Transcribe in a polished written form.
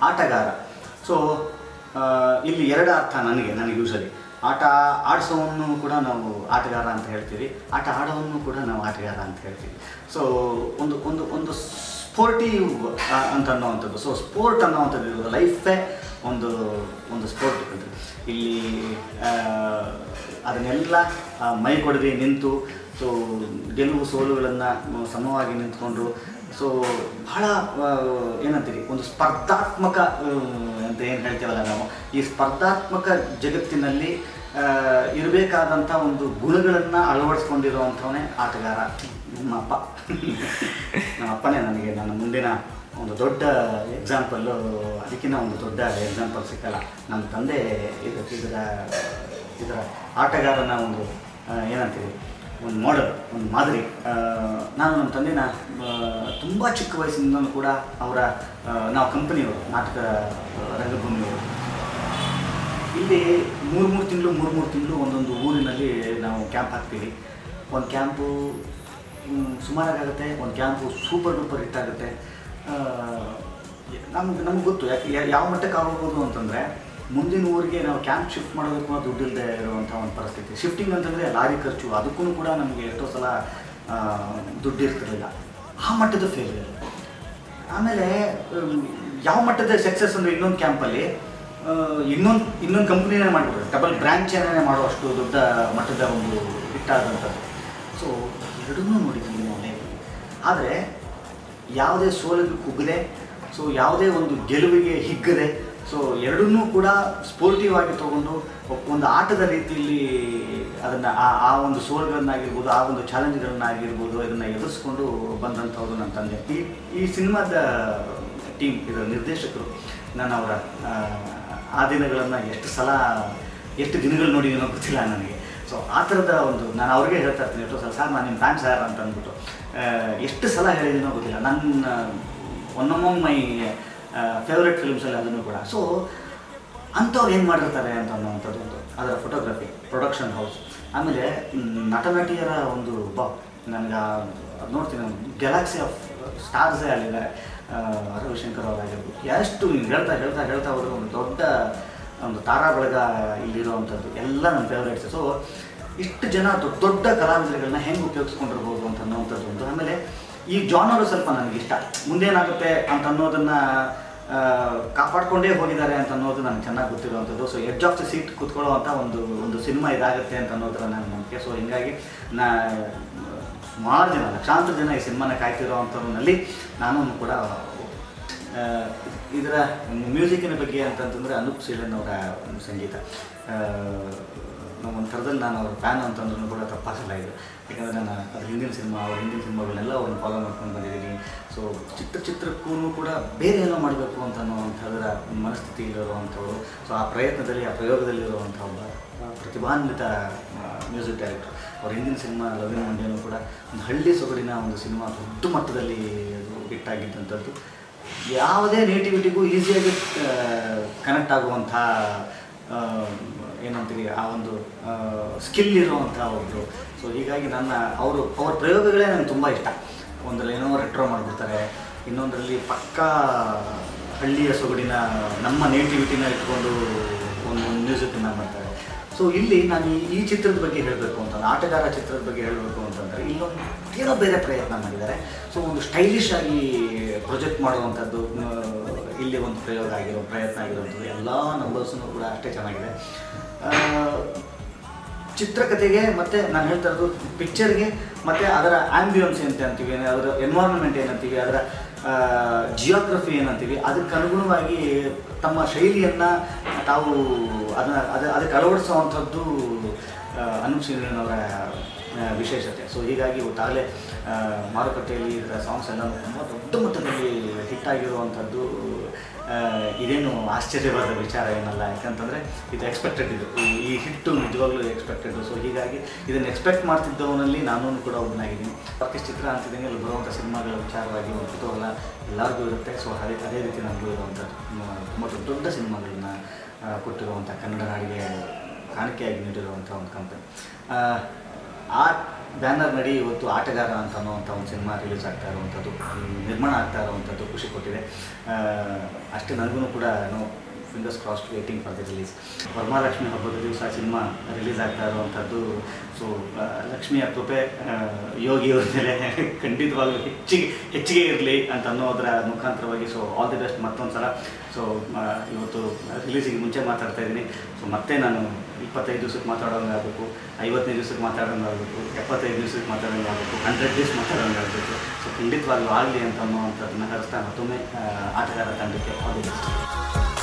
ಆಟಗಾರ. ಸೊ ಇಲ್ಲಿ ಎರಡು ಅರ್ಥ ನನಗೆ ಯೂಶಲಿ. ಆಟ ಆಡಿಸೋವನ್ನು ಕೂಡ ನಾವು ಆಟಗಾರ ಅಂತ ಹೇಳ್ತೀವಿ, ಆಟ ಆಡೋವನ್ನು ಕೂಡ ನಾವು ಆಟಗಾರ ಅಂತ ಹೇಳ್ತೀವಿ. ಸೊ ಒಂದು ಸ್ಪೋರ್ಟಿವ್ ಅಂತ ಅನ್ನೋವಂಥದ್ದು. ಸೊ ಸ್ಪೋರ್ಟ್ ಅನ್ನೋವಂಥದ್ದು ಇರೋದು ಲೈಫೇ ಒಂದು ಸ್ಪೋರ್ಟ್ ಇಲ್ಲಿ. ಅದನ್ನೆಲ್ಲ ಮೈ ಕೊಡದೆ ನಿಂತು, ಸೊ ಗೆಲುವು ಸೋಲುಗಳನ್ನು ಸಮವಾಗಿ ನಿಂತ್ಕೊಂಡು, ಸೊ ಬಹಳ ಏನಂತೀರಿ, ಒಂದು ಸ್ಪರ್ಧಾತ್ಮಕ ಅಂತ ಏನು ಹೇಳ್ತೀವಲ್ಲ ನಾವು, ಈ ಸ್ಪರ್ಧಾತ್ಮಕ ಜಗತ್ತಿನಲ್ಲಿ ಇರಬೇಕಾದಂಥ ಒಂದು ಗುಣಗಳನ್ನು ಅಳವಡಿಸ್ಕೊಂಡಿರುವಂಥವನೇ ಆಟಗಾರ. ನಮ್ಮ ಅಪ್ಪನೇ ನನಗೆ ನನ್ನ ಮುಂದಿನ ಒಂದು ದೊಡ್ಡ ಎಕ್ಸಾಂಪಲ್ಲು. ಅದಕ್ಕಿಂತ ಒಂದು ದೊಡ್ಡ ಎಕ್ಸಾಂಪಲ್ ಸಿಕ್ಕಲ್ಲ. ನಮ್ಮ ತಂದೆ ಇದರ ಆಟಗಾರನ ಒಂದು ಏನಂತೀವಿ, ಒಂದು ಮಾಡೆಲ್, ಒಂದು ಮಾದರಿ. ನಾನು ನಮ್ಮ ತಂದೆನ ತುಂಬ ಚಿಕ್ಕ ವಯಸ್ಸಿನಿಂದಲೂ ಕೂಡ ನಾವು ಕಂಪನಿಯವರು, ನಾಟಕ ರಂಗಭೂಮಿಯವರು. ಇಲ್ಲಿ ಮೂರು ತಿಂಗಳು ಒಂದೊಂದು ಊರಿನಲ್ಲಿ ನಾವು ಕ್ಯಾಂಪ್ ಹಾಕ್ತೀವಿ. ಒಂದು ಕ್ಯಾಂಪು ಸುಮಾರಾಗುತ್ತೆ, ಒಂದು ಕ್ಯಾಂಪು ಸೂಪರ್ ಡೂಪರ್ ಹಿಟ್ ಆಗುತ್ತೆ. ನಮ್ಗೆ ಗೊತ್ತು ಯಾಕೆ ಯಾವ ಮಟ್ಟಕ್ಕೆ ಆಗೋಗ್ಬೋದು ಅಂತಂದರೆ, ಮುಂದಿನ ಊರಿಗೆ ನಾವು ಕ್ಯಾಂಪ್ ಶಿಫ್ಟ್ ಮಾಡೋದಕ್ಕೂ ದುಡ್ಡಿಲ್ಲದೆ ಇರುವಂಥ ಒಂದು ಪರಿಸ್ಥಿತಿ. ಶಿಫ್ಟಿಂಗ್ ಅಂತಂದರೆ ಲಾರಿ ಖರ್ಚು, ಅದಕ್ಕೂ ಕೂಡ ನಮಗೆ ಎಷ್ಟೋ ಸಲ ದುಡ್ಡು ಇರ್ತಿರಲಿಲ್ಲ. ಆ ಮಟ್ಟದ ಫೇಲ್ಯೂರ್. ಆಮೇಲೆ ಯಾವ ಮಟ್ಟದ ಸಕ್ಸಸ್ ಅಂದರೆ, ಇನ್ನೊಂದು ಕ್ಯಾಂಪಲ್ಲಿ ಇನ್ನೊಂದು ಕಂಪ್ನಿನೇ ಮಾಡಿಬಿಡ್ತಾರೆ, ಡಬಲ್ ಬ್ರ್ಯಾಂಚೇನೇ ಮಾಡುವಷ್ಟು ದೊಡ್ಡ ಮಟ್ಟದ ಒಂದು ಹಿಟ್ಟಾದಂಥದ್ದು. ಸೊ ಎರಡನ್ನೂ ನೋಡಿದ್ದೀನಿ ನಾನು. ಆದರೆ ಯಾವುದೇ ಸೋಲಿಗೆ ಕುಗ್ಗದೆ, ಸೊ ಯಾವುದೇ ಒಂದು ಗೆಲುವಿಗೆ ಹಿಗ್ಗದೆ, ಸೊ ಎರಡನ್ನೂ ಕೂಡ ಸ್ಪೋರ್ಟಿವ್ ಆಗಿ ತೊಗೊಂಡು ಒಂದು ಆಟದ ರೀತಿಯಲ್ಲಿ ಅದನ್ನು ಆ ಒಂದು ಸೋಲುಗಳನ್ನಾಗಿರ್ಬೋದು, ಆ ಒಂದು ಚಾಲೆಂಜ್ಗಳನ್ನಾಗಿರ್ಬೋದು, ಇದನ್ನು ಎದುರಿಸ್ಕೊಂಡು ಬಂದಂಥವ್ರು ನನ್ನ ತಂದೆ. ಈ ಸಿನಿಮಾದ ಟೀಮ್, ಇದರ ನಿರ್ದೇಶಕರು, ನಾನು ಅವರ ಆ ದಿನಗಳನ್ನು ಎಷ್ಟು ದಿನಗಳು ನೋಡಿದ್ದೀನೋ ಗೊತ್ತಿಲ್ಲ ನನಗೆ. ಸೊ ಆ ಥರದ ಒಂದು, ನಾನು ಅವ್ರಿಗೆ ಹೇಳ್ತಾ ಇರ್ತೀನಿ ಎಷ್ಟೋ ಸಲ, ಸರ್ ನಾನು ನಿಮ್ಮ ಫ್ಯಾನ್ ಸರ್ ಅಂತ ಅಂದ್ಬಿಟ್ಟು ಎಷ್ಟು ಸಲ ಹೇಳಿದ್ದೀನೋ ಗೊತ್ತಿಲ್ಲ. ನನ್ನ ಒನ್ ಅಮಾಂಗ್ ಮೈ ಫೇವ್ರೆಟ್ ಫಿಲ್ಮ್ಸಲ್ಲಿ ಅದನ್ನು ಕೂಡ. ಸೊ ಅಂಥವ್ರು ಏನು ಮಾಡಿರ್ತಾರೆ ಅಂತ ಅನ್ನೋವಂಥದ್ದು ಒಂದು, ಅದರ ಫೋಟೋಗ್ರಫಿ, ಪ್ರೊಡಕ್ಷನ್ ಹೌಸ್, ಆಮೇಲೆ ನಟನಟಿಯರ ಒಂದು ನನಗೆ ಅದು ನೋಡ್ತೀನಿ, ಗ್ಯಾಲಕ್ಸಿ ಆಫ್ ಸ್ಟಾರ್ಸೇ ಅಲ್ಲಿದ್ದಾರೆ. ರವಿಶಂಕರ್ ಅವರಾಗಿರ್ಬೋದು, ಎಷ್ಟು ಹೇಳ್ತಾ ಹೋದರೆ ಒಂದು ದೊಡ್ಡ ಒಂದು ತಾರಾ ಬಳಗ ಇಲ್ಲಿರುವಂಥದ್ದು ಎಲ್ಲ ನನ್ನ ಫೇವ್ರೇಟ್ಸ್. ಸೊ ಇಷ್ಟು ಜನ ದೊಡ್ಡ ಕಲಾವಿದರುಗಳನ್ನ ಹೆಂಗೆ ಉಪಯೋಗಿಸ್ಕೊಂಡಿರ್ಬೋದು ಅಂತ ಅನ್ನೋವಂಥದ್ದು ಒಂದು. ಆಮೇಲೆ ಈ ಜಾನರು ಸ್ವಲ್ಪ ನನಗಿಷ್ಟ. ಮುಂದೇನಾಗುತ್ತೆ ಅಂತ ಅನ್ನೋದನ್ನು ಕಾಪಾಡ್ಕೊಂಡೇ ಹೋಗಿದ್ದಾರೆ ಅಂತ ಅನ್ನೋದು ನನಗೆ ಚೆನ್ನಾಗಿ ಗೊತ್ತಿರುವಂಥದ್ದು. So edge of the seat ಕೂತ್ಕೊಳ್ಳೋವಂಥ ಒಂದು ಸಿನಿಮಾ ಇದಾಗುತ್ತೆ ಅಂತ ಅನ್ನೋದರ ನನ್ನ ನಂಬಿಕೆ. ಸೊ ಹೀಗಾಗಿ ಸುಮಾರು ಜನ, ಲಕ್ಷಾಂತರ ಜನ ಈ ಸಿನಿಮಾನ ಕಾಯ್ತಿರೋವಂಥವ್ರಲ್ಲಿ ನಾನು ಕೂಡ. ಇದರ ಮ್ಯೂಸಿಕ್ಕಿನ ಬಗ್ಗೆ ಅಂತಂತಂದರೆ ಅನೂಪ್ ಸೀಳನ್ ಅವರ ಸಂಗೀತ, ಒಂದು ಥರದಲ್ಲಿ ನಾನು ಅವ್ರ ಫ್ಯಾನ್ ಅಂತಂದ್ರೂ ಕೂಡ ತಪ್ಪಾಗಲ್ಲ ಇದು. ಯಾಕಂದರೆ ನಾನು ಅವ್ರ ಹಿಂದಿನ ಸಿನಿಮಾಗಳನ್ನೆಲ್ಲ ಅವ್ರನ್ನ ಫಾಲೋ ಮಾಡ್ಕೊಂಡು ಬಂದಿದ್ದೀನಿ. ಸೊ ಚಿತ್ರಕ್ಕೂ ಕೂಡ ಬೇರೆ ಏನೋ ಮಾಡಬೇಕು ಅಂತ ಅನ್ನೋವಂಥದ್ರ ಮನಸ್ಥಿತಿಯಲ್ಲಿರುವಂಥವ್ರು. ಸೊ ಆ ಪ್ರಯೋಗದಲ್ಲಿರುವಂಥ ಒಬ್ಬ ಪ್ರತಿಭಾನ್ವಿತ ಮ್ಯೂಸಿಕ್ ಡೈರೆಕ್ಟರ್. ಅವ್ರ ಹಿಂದಿನ ಸಿನಿಮಾ ಲವಿನ ಮಂಡ್ಯನೂ ಕೂಡ ಒಂದು ಹಳ್ಳಿ ಸೊಗಡಿನ ಒಂದು ಸಿನಿಮಾ, ದೊಡ್ಡ ಮಟ್ಟದಲ್ಲಿ ಹಿಟ್ಟಾಗಿದ್ದಂಥದ್ದು. ಯಾವುದೇ ನೇಟಿವಿಟಿಗೂ ಈಸಿಯಾಗಿ ಕನೆಕ್ಟ್ ಆಗುವಂಥ ಏನಂತೀರಿ, ಆ ಒಂದು ಸ್ಕಿಲ್ ಇರುವಂಥ ಒಬ್ಬರು. ಸೊ ಹೀಗಾಗಿ ಅವ್ರ ಪ್ರಯೋಗಗಳೇ ನನಗೆ ತುಂಬ ಇಷ್ಟ. ಒಂದರಲ್ಲಿ ಏನೋ ರೆಟ್ರೋ ಮಾಡಿಬಿಡ್ತಾರೆ, ಇನ್ನೊಂದರಲ್ಲಿ ಪಕ್ಕಾ ಹಳ್ಳಿಯ ಸೊಗಡಿನ ನಮ್ಮ ನೇಟಿವಿಟಿನ ಇಟ್ಕೊಂಡು ಒಂದು ಮ್ಯೂಸಿಕನ್ನು ಮಾಡ್ತಾರೆ. ಸೊ ಇಲ್ಲಿ ನಾನು ಈ ಚಿತ್ರದ ಬಗ್ಗೆ ಹೇಳಬೇಕು ಅಂತಂದ್ರೆ, ಆಟಗಾರ ಚಿತ್ರದ ಬಗ್ಗೆ ಹೇಳಬೇಕು ಅಂತಂದರೆ, ಇಲ್ಲೊಂದು ಏನೋ ಬೇರೆ ಪ್ರಯತ್ನ ಮಾಡಿದ್ದಾರೆ. ಸೊ ಒಂದು ಸ್ಟೈಲಿಶ್ ಆಗಿ ಪ್ರೊಜೆಕ್ಟ್ ಮಾಡುವಂಥದ್ದು ಇಲ್ಲಿ ಒಂದು ಪ್ರಯತ್ನ ಆಗಿರುವಂಥದ್ದು. ಎಲ್ಲ ನಂಬರ್ಸೂ ಕೂಡ ಅಷ್ಟೇ ಚೆನ್ನಾಗಿದೆ. ಚಿತ್ರಕಥೆಗೆ ಮತ್ತು ನಾನು ಹೇಳ್ತಾ ಇರೋದು ಪಿಕ್ಚರ್ಗೆ ಮತ್ತು ಅದರ ಆ್ಯಂಬಿಯನ್ಸ್ ಅಂತ ಅಂತೀವಿ, ಅದರ ಎನ್ವೈರನ್ಮೆಂಟ್ ಏನಂತೀವಿ, ಅದರ ಜಿಯೋಗ್ರಫಿ ಏನಂತೀವಿ, ಅದಕ್ಕೆ ಅನುಗುಣವಾಗಿ ತಮ್ಮ ಶೈಲಿಯನ್ನು ತಾವು ಅದಕ್ಕೆ ಅಳವಡಿಸುವಂಥದ್ದು ಅನೂಪ್ ಸೀಳನ್ ಅವರ ವಿಶೇಷತೆ. ಸೊ ಹೀಗಾಗಿ ಒಟ್ಟಾಗಲೇ ಮಾರುಕಟ್ಟೆಯಲ್ಲಿ ಇದರ ಸಾಂಗ್ಸ್ ಎಲ್ಲ ತುಂಬ ದೊಡ್ಡ ಮಟ್ಟದಲ್ಲಿ ಹಿಟ್ಟಾಗಿರುವಂಥದ್ದು ಇದೇನು ಆಶ್ಚರ್ಯವಾದ ವಿಚಾರ ಏನಲ್ಲ. ಯಾಕಂತಂದರೆ ಇದು ಎಕ್ಸ್ಪೆಕ್ಟೆಡ್, ಈ ಹಿಟ್ಟು ನಿಜವಾಗ್ಲೂ ಎಕ್ಸ್ಪೆಕ್ಟೆಡ್. ಸೊ ಹೀಗಾಗಿ ಇದನ್ನು ಎಕ್ಸ್ಪೆಕ್ಟ್ ಮಾಡ್ತಿದ್ದವನಲ್ಲಿ ನಾನು ಕೂಡ ಒಬ್ಬನಾಗಿದ್ದೀನಿ. ಆರ್ಕೆಸ್ಟ್ ಚಿತ್ರ ಅಂತಿದ್ದೀನಿ, ಅಲ್ಲಿ ಬರುವಂಥ ಸಿನಿಮಾಗಳ ವಿಚಾರವಾಗಿ ಒಂದು ಕುತೂಹಲ ಎಲ್ಲರಿಗೂ ಇರುತ್ತೆ. ಸೊ ಅದೇ ರೀತಿ ನನಗೂ ಇರುವಂಥದ್ದು ತುಂಬ ದೊಡ್ಡ ಸಿನಿಮಾಗಳನ್ನ ಕೊಟ್ಟಿರುವಂಥ, ಕನ್ನಡ ನಾಡಿಗೆ ಕಾಣಿಕೆಯಾಗಿ ನೀಡಿರುವಂಥ ಒಂದು ಕಂಪನಿ. ಆ ಬ್ಯಾನರ್ ನಡಿ ಇವತ್ತು ಆಟಗಾರ ಅಂತ ಅನ್ನೋವಂಥ ಒಂದು ಸಿನಿಮಾ ರಿಲೀಸ್ ಆಗ್ತಾ ಇರುವಂಥದ್ದು, ನಿರ್ಮಾಣ ಆಗ್ತಾ ಇರುವಂಥದ್ದು ಖುಷಿ ಕೊಟ್ಟಿದೆ. ಅಷ್ಟೇ ನನಗೂ ಕೂಡ fingers crossed waiting for the release. Varamahalakshmi ಹಬ್ಬದ ದಿವಸ ಸಿನಿಮಾ ರಿಲೀಸ್ ಆಗ್ತಾ ಇರುವಂಥದ್ದು. ಸೊ ಲಕ್ಷ್ಮಿಯ ಕೃಪೆ ಯೋಗಿಯವ್ರ ಮೇಲೆ ಖಂಡಿತವಾಗ್ಲೂ ಹೆಚ್ಚಿಗೆ ಇರಲಿ ಅಂತ ಅನ್ನೋದರ ಮುಖಾಂತರವಾಗಿ ಸೊ ಆಲ್ ದಿ ಬೆಸ್ಟ್ ಮತ್ತೊಂದು ಸಲ. ಸೊ ಇವತ್ತು ರಿಲೀಸಿಗೆ ಮುಂಚೆ ಮಾತಾಡ್ತಾ ಇದ್ದೀನಿ. ಸೊ ಮತ್ತೆ ನಾನು 25 ದಿವಸಕ್ಕೆ ಮಾತಾಡೋಂಗಾಗಬೇಕು, 55 ದಿವಸಕ್ಕೆ ಮಾತಾಡೋಂಗಾಗಬೇಕು, 75 ದಿವಸಕ್ಕೆ ಮಾತಾಡೋಂಗಾಗಬೇಕು, 100 ಡೇಸ್ ಮಾತಾಡೋಂಗಾಗಬೇಕು. ಸೊ ಖಂಡಿತವಾಗ್ಲೂ ಆಗಲಿ ಅಂತ ಅನ್ನೋವಂಥದ್ದನ್ನು ಹರಿಸ್ತಾ ಮತ್ತೊಮ್ಮೆ ಆಟಗಾರ ತಂಡಕ್ಕೆ ಆಲ್ ದಿ ಬೆಸ್ಟ್.